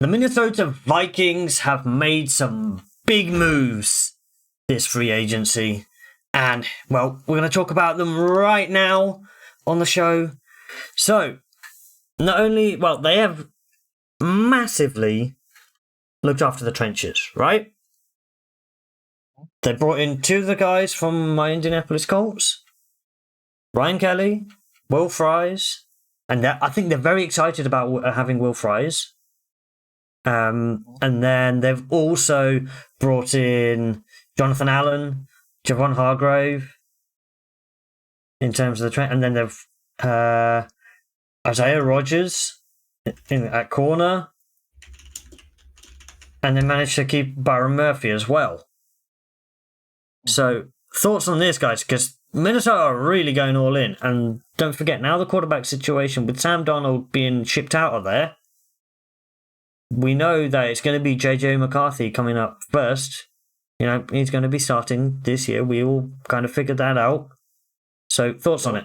The Minnesota Vikings have made some big moves this free agency. And, well, we're going to talk about them right now on the show. So, not only, well, they have massively looked after the trenches, right? They brought in two of the guys from my Indianapolis Colts, Ryan Kelly, Will Fries, and I think they're very excited about having Will Fries. And then they've also brought in Jonathan Allen, Javon Hargrave, in terms of the trend, and then they've Isaiah Rodgers at corner, and they managed to keep Byron Murphy as well. So, thoughts on this, guys? Because Minnesota are really going all in, and don't forget, now the quarterback situation with Sam Darnold being shipped out of there, we know that it's going to be JJ McCarthy coming up first. You know, he's going to be starting this year. We all kind of figured that out. So, thoughts on it?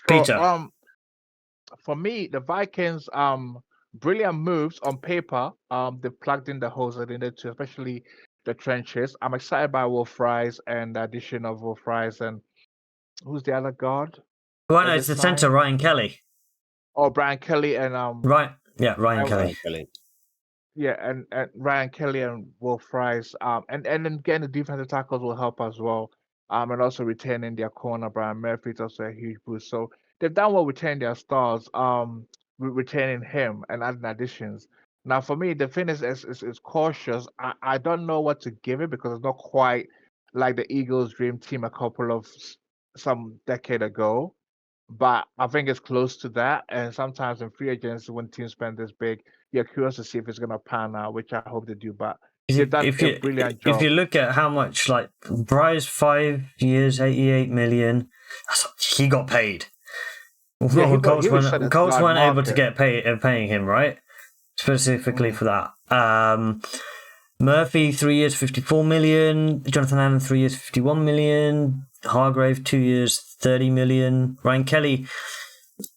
Peter? For me, the Vikings, brilliant moves on paper. They've plugged in the holes that they needed to, especially the trenches. I'm excited by Will Fries and the addition of Will Fries and who's the other guard? Well, no, it's the center, Ryan Kelly. Oh, Brian Kelly and Ryan Kelly. Yeah, and Ryan Kelly and Will Fries. And then getting the defensive tackles will help as well. And also retaining their corner, Brian Murphy, is also a huge boost. So they've done well retaining their stars, retaining him and adding additions. Now, for me, the finish is cautious. I don't know what to give it because it's not quite like the Eagles' dream team a couple of some decade ago. But I think it's close to that. And sometimes in free agency, when teams spend this big, you're curious to see if it's going to pan out, which I hope they do. But they've done a brilliant job. If you look at how much, like, Bryce, 5 years, $88 million, he got paid. Yeah, Colts weren't able to get paying him, right? Specifically for that. Murphy, 3 years, $54 million. Jonathan Allen, 3 years, $51 million. Hargrave, 2 years, $30 million. Ryan Kelly,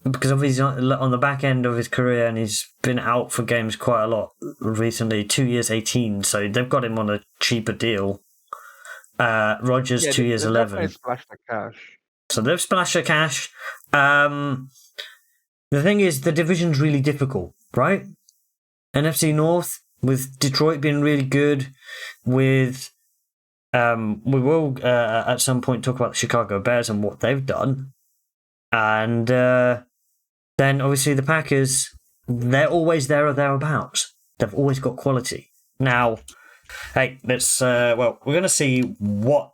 because obviously on the back end of his career and he's been out for games quite a lot recently, 2 years, 18. So they've got him on a cheaper deal. Rodgers, 2 years, 11. Splashed the cash. So they've splashed the cash. The thing is, the division's really difficult, right? NFC North, with Detroit being really good, with we will at some point talk about the Chicago Bears and what they've done, and then obviously the Packers, they're always there or thereabouts. They've always got quality. Now, hey, let's we're going to see what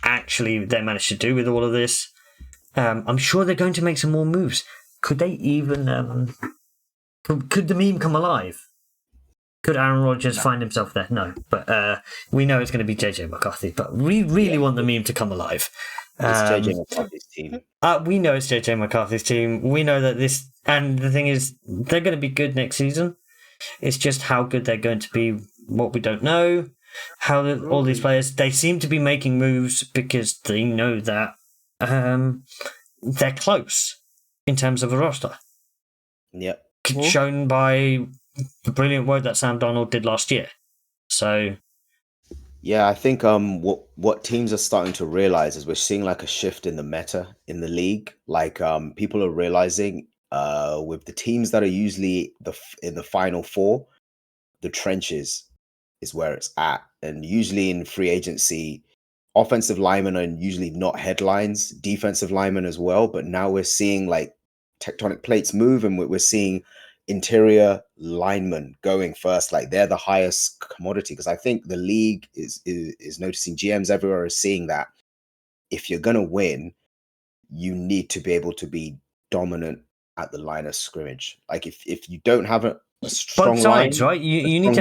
actually they managed to do with all of this. I'm sure they're going to make some more moves. Could they even could the meme come alive? Could Aaron Rodgers find himself there? No, but we know it's going to be JJ McCarthy. But we really want the meme to come alive. It's JJ McCarthy's team. We know it's JJ McCarthy's team. We know that this, and the thing is, they're going to be good next season. It's just how good they're going to be, what we don't know. All these players, they seem to be making moves because they know that they're close in terms of a roster. Yep. Shown by the brilliant work that Sam Darnold did last year. So, yeah, I think what teams are starting to realize is we're seeing like a shift in the meta in the league. Like people are realizing with the teams that are usually in the final four, the trenches is where it's at. And usually in free agency, offensive linemen are usually not headlines, defensive linemen as well. But now we're seeing like tectonic plates move, and we're seeing interior linemen going first. Like they're the highest commodity, because I think the league is noticing, GMs everywhere is seeing that if you're going to win, you need to be able to be dominant at the line of scrimmage. Like if you don't have a strong both sides, line, right? You need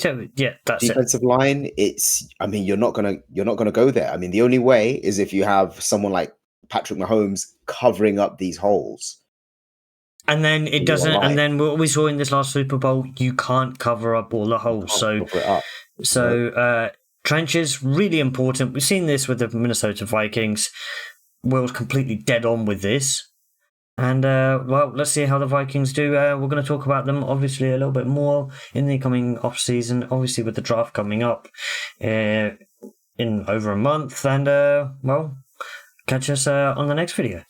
to that's defensive line. You're not gonna go there. I mean, the only way is if you have someone like Patrick Mahomes covering up these holes. And then it doesn't. And then what we saw in this last Super Bowl, you can't cover up all the holes. So trenches really important. We've seen this with the Minnesota Vikings. Will's completely dead on with this. And, well, let's see how the Vikings do. We're going to talk about them, obviously, a little bit more in the coming off-season, obviously with the draft coming up in over a month. And, well, catch us on the next video.